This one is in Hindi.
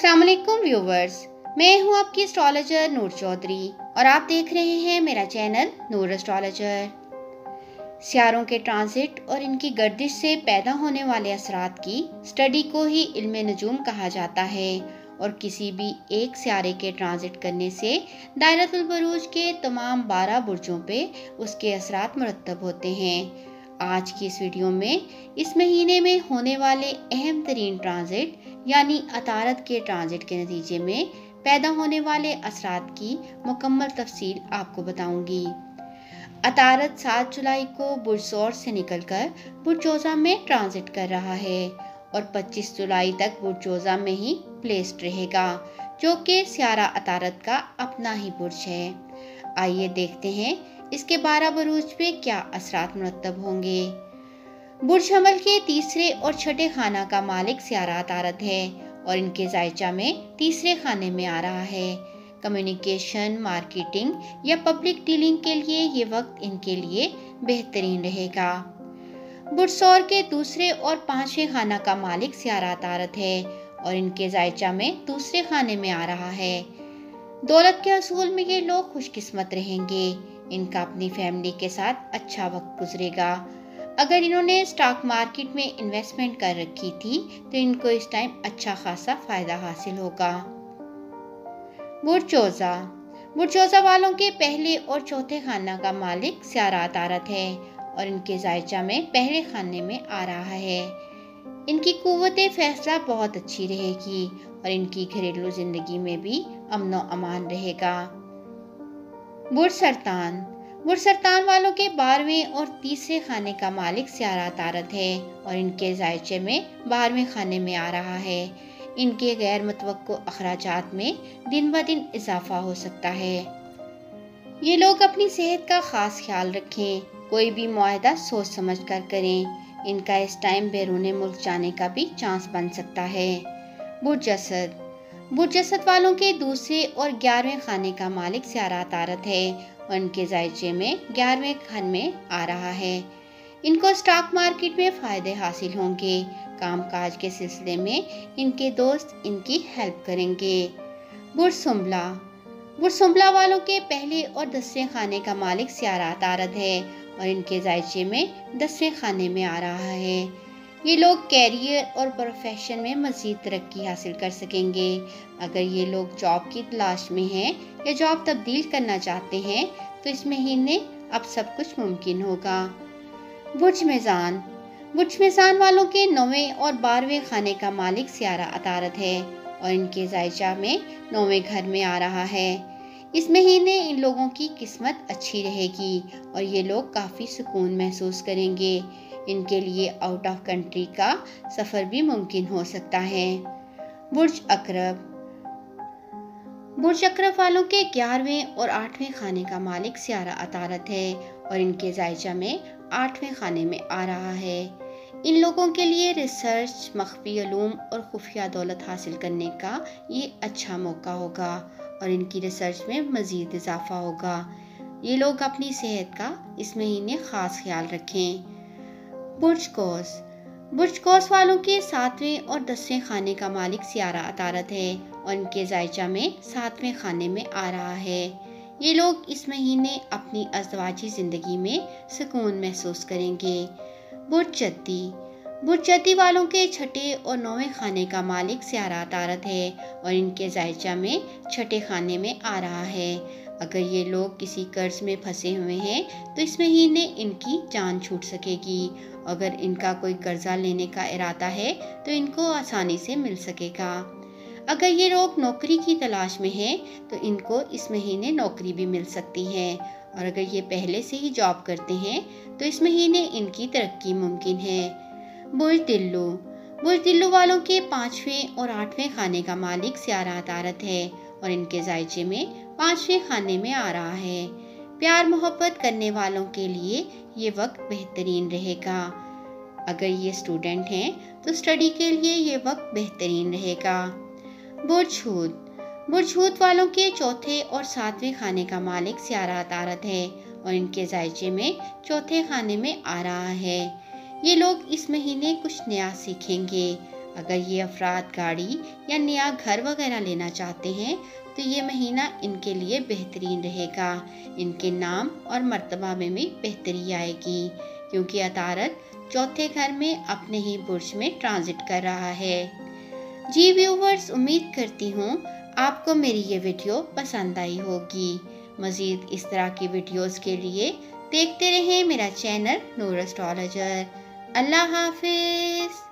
अस्सलाम वालेकुम व्यूवर्स, मैं हूं आपकी एस्ट्रोलॉजर नूर चौधरी और आप देख रहे हैं मेरा चैनल नूर एस्ट्रोलॉजर। सियारों के ट्रांजिट और इनकी गर्दिश से पैदा होने वाले असरात की स्टडी को ही इल्मे नजूम कहा जाता है और किसी भी एक सियारे के ट्रांजिट करने से दायरतुल बुरूज के तमाम 12 बुर्जों पे उसके असरात मुरत्तब होते हैं। आज की इस वीडियो में इस महीने में होने वाले अहम तरीन ट्रांजिट यानी अतारत के ट्रांजिट के नतीजे में पैदा होने वाले असरात की मुकम्मल तफसील आपको बताऊंगी। अतारत 7 जुलाई को बुर्ज सौर से निकलकर बुर्ज जोजा में ट्रांजिट कर रहा है और 25 जुलाई तक बुर्ज जोजा में ही प्लेस्ड रहेगा, जो कि सियारा अतारत का अपना ही बुर्ज है। आइए देखते हैं इसके 12 बुरूज पे क्या असरात मुरत्तब होंगे। बुर्ज हमल के तीसरे और छठे खाना का मालिक सियारा अतारत है और इनके जायचा में तीसरे खाने में आ रहा है। कम्युनिकेशन, मार्केटिंग या पब्लिक डीलिंग के लिए ये वक्त इनके लिए बेहतरीन रहेगा। बुर्ज सौर के दूसरे और पांचवें खाना का मालिक सियारा अतारत है और इनके जायचा में दूसरे खाने में आ रहा है। दौलत के असूल में ये लोग खुशकिस्मत रहेंगे। इनका अपनी फैमिली के साथ अच्छा वक्त गुजरेगा। अगर इन्होंने स्टॉक मार्केट में इन्वेस्टमेंट कर रखी थी तो इनको इस टाइम अच्छा खासा फायदा हासिल होगा। बुर्ज जोजा वालों के पहले और चौथे खाना का मालिक सियारा अतारत है और इनके जायचा में पहले खाने में आ रहा है। इनकी कुव्वत फैसला बहुत अच्छी रहेगी और इनकी घरेलू जिंदगी में भी अमनो अमान रहेगा। बुर्ज सरतान वालों के 12वें और तीसरे खाने का मालिक सियारा अतारत है और इनके जायचे में 12वें खाने में आ रहा है। इनके गैर मुतवक्को अखराजात में दिन ब दिन इजाफा हो सकता है। ये लोग अपनी सेहत का खास ख्याल रखें, कोई भी मुआहदा सोच समझ कर करें। इनका इस टाइम बैरून मुल्क जाने का भी चांस बन सकता है। बुर्ज असद वालों के दूसरे और 11वें खाने का मालिक सियारा अतारत है और इनके जायचे में 11वें खाने में आ रहा है। इनको स्टॉक मार्केट में फायदे हासिल होंगे। कामकाज के सिलसिले में इनके दोस्त इनकी हेल्प करेंगे। बुर्ज सुंबला वालों के पहले और 10वें खाने का मालिक सियारा अतारत है और इनके जायचे में 10वें खाने में आ रहा है। ये लोग कैरियर और प्रोफेशन में मज़ीद तरक्की हासिल कर सकेंगे। अगर ये लोग जॉब की तलाश में हैं या जॉब तब्दील करना चाहते हैं तो इस महीने अब सब कुछ मुमकिन होगा। बुर्ज मेज़ान वालों के 9वें और 12वें खाने का मालिक सियारा अतारत है और इनके जायचा में 9वें घर में आ रहा है। इस महीने इन लोगों की किस्मत अच्छी रहेगी और ये लोग काफ़ी सुकून महसूस करेंगे। इनके लिए आउट ऑफ कंट्री का सफ़र भी मुमकिन हो सकता है। बुर्ज अकरब वालों के 11वें और 8वें खाने का मालिक सियारा अतारत है और इनके जायचा में 8वें खाने में आ रहा है। इन लोगों के लिए रिसर्च, मख्फी उलूम और खुफिया दौलत हासिल करने का ये अच्छा मौका होगा और इनकी रिसर्च में मज़ीद इजाफा होगा। ये लोग अपनी सेहत का इस महीने ख़ास ख्याल रखें। बुर्ज कौस वालों के 7वें और 10वें खाने का मालिक सियारा अतारत है और इनके जायचा में 7वें खाने में आ रहा है। ये लोग इस महीने अपनी अज़दवाजी ज़िंदगी में सुकून महसूस करेंगे। बुर्ज जद्दी वालों के 6ठे और 9वें खाने का मालिक सियारा अतारत है और इनके जायचा में 6ठे खाने में आ रहा है। अगर ये लोग किसी कर्ज में फंसे हुए हैं तो इस महीने इनकी जान छूट सकेगी। अगर इनका कोई कर्जा लेने का इरादा है तो इनको आसानी से मिल सकेगा। अगर ये लोग नौकरी की तलाश में हैं तो इनको इस महीने नौकरी भी मिल सकती है और अगर ये पहले से ही जॉब करते हैं तो इस महीने इनकी तरक्की मुमकिन है। बुर्ज दिल्लू वालों के 5वें और 8वें खाने का मालिक सियारा अतारत है और इनके जायचे में 5वें खाने में आ रहा है। प्यार मोहब्बत करने वालों के लिए ये वक्त बेहतरीन रहेगा। अगर ये स्टूडेंट हैं तो स्टडी के लिए ये वक्त बेहतरीन रहेगा। बुर्ज हूत वालों के 4थे और 7वें खाने का मालिक सियारा अतारत है और इनके जायचे में 4थे खाने में आ रहा है। ये लोग इस महीने कुछ नया सीखेंगे। अगर ये अफराद गाड़ी या नया घर वगैरह लेना चाहते हैं तो ये महीना इनके लिए बेहतरीन रहेगा। इनके नाम और मर्तबा में भी बेहतरी आएगी क्योंकि अतारत चौथे घर में अपने ही बुर्ज में ट्रांजिट कर रहा है। जी व्यूवर्स, उम्मीद करती हूँ आपको मेरी ये वीडियो पसंद आई होगी। मज़ीद इस तरह की वीडियोस के लिए देखते रहें मेरा चैनल नूर एस्ट्रोलॉजर। अल्लाह हाफिज़।